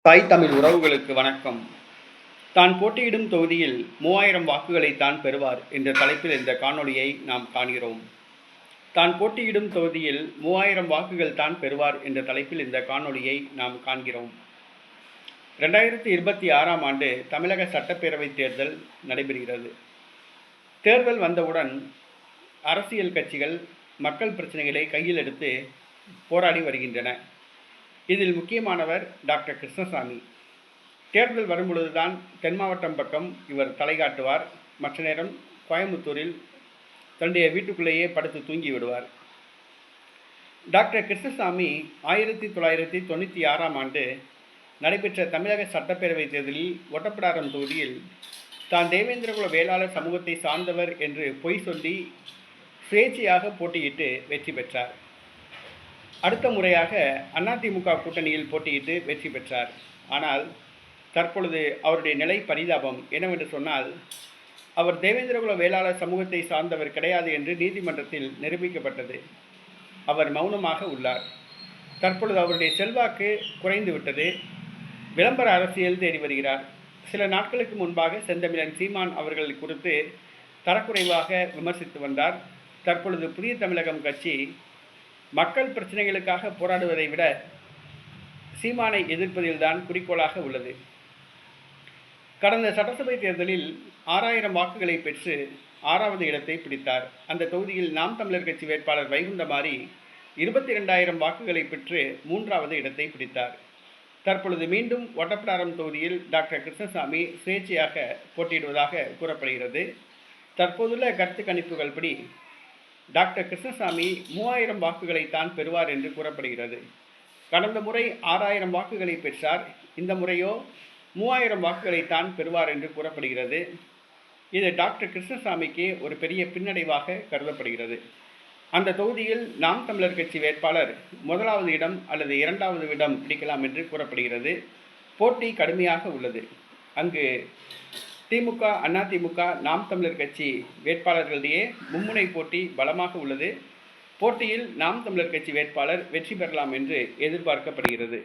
தாய் தமிழ் உறவுகளுக்கு வணக்கம். தான் போட்டியிடும் தொகுதியில் 3000 வாக்குகளை தான் பெறுவார் என்ற தலைப்பில் இந்த காணொளியை நாம் காண்கிறோம். தான் போட்டியிடும் தொகுதியில் 3000 வாக்குகள் தான் பெறுவார் என்ற தலைப்பில் இந்த காணொளியை நாம் காண்கிறோம். 2026ஆம் ஆண்டு தமிழக சட்டப்பேரவைத் தேர்தல் நடைபெறுகிறது. தேர்தல் வந்தவுடன் அரசியல் கட்சிகள் மக்கள் பிரச்சனைகளை கையில் எடுத்து போராடி வருகின்றன. இதில் முக்கியமானவர் டாக்டர் கிருஷ்ணசாமி. தேர்தல் வரும்பொழுதுதான் தென் மாவட்டம் பக்கம் இவர் தலை காட்டுவார். மற்ற நேரம் கோயம்புத்தூரில் தன்னுடைய வீட்டுக்குள்ளேயே படுத்து தூங்கி விடுவார். டாக்டர் கிருஷ்ணசாமி 1996ஆம் ஆண்டு நடைபெற்ற தமிழக சட்டப்பேரவை தேர்தலில் ஒட்டப்பிடாரம் தொகுதியில் தான் தேவேந்திரகுல வேளாளர் சமூகத்தை சார்ந்தவர் என்று பொய் சொல்லி சுயேட்சையாக போட்டியிட்டு வெற்றி பெற்றார். அடுத்த முறையாக அதிமுக கூட்டணியில் போட்டியிட்டு வெற்றி பெற்றார். ஆனால் தற்பொழுது அவருடைய நிலை பரிதாபம். என்னவென்று சொன்னால், அவர் தேவேந்திரகுல வேளாளர் சமூகத்தை சார்ந்தவர் கிடையாது என்று நீதிமன்றத்தில் நிரூபிக்கப்பட்டது. அவர் மௌனமாக உள்ளார். தற்பொழுது அவருடைய செல்வாக்கு குறைந்து விட்டது. விளம்பர அரசியல் தேடி வருகிறார். சில நாட்களுக்கு முன்பாக செந்தமிழன் சீமான் அவர்கள் குறித்து தரக்குறைவாக விமர்சித்து வந்தார். தற்பொழுது புதிய தமிழகம் கட்சி மக்கள் பிரச்சனைகளுக்காக போராடுவதை விட சீமானை எதிர்ப்பதில்தான் குறிக்கோளாக உள்ளது. கடந்த சட்டசபை தேர்தலில் 6000 வாக்குகளை பெற்று 6வது இடத்தை பிடித்தார். அந்த தொகுதியில் நாம் தமிழர் கட்சி வேட்பாளர் வைகுண்டமாரி 22,000 வாக்குகளை பெற்று 3வது இடத்தை பிடித்தார். தற்பொழுது மீண்டும் ஒட்டப்பிடாரம் தொகுதியில் டாக்டர் கிருஷ்ணசாமி சுயேட்சையாக போட்டியிடுவதாக கூறப்படுகிறது. தற்போதுள்ள கருத்து கணிப்புகள் படி டாக்டர் கிருஷ்ணசாமி 3000 வாக்குகளை தான் பெறுவார் என்று கூறப்படுகிறது. கடந்த முறை 6000 வாக்குகளை பெற்றார். இந்த முறையோ 3000 வாக்குகளை தான் பெறுவார் என்று கூறப்படுகிறது. இது டாக்டர் கிருஷ்ணசாமிக்கு ஒரு பெரிய பின்னடைவாக கருதப்படுகிறது. அந்த தொகுதியில் நாம் தமிழர் கட்சி வேட்பாளர் 1வது இடம் அல்லது 2வது இடம் பிடிக்கலாம் என்று கூறப்படுகிறது. போட்டி கடுமையாக உள்ளது. அங்கு திமுக, அதிமுக, நாம் தமிழர் கட்சி வேட்பாளர்களிடையே மும்முனை போட்டி பலமாக உள்ளது. போட்டியில் நாம் தமிழர் கட்சி வேட்பாளர் வெற்றி பெறலாம் என்று எதிர்பார்க்கப்படுகிறது.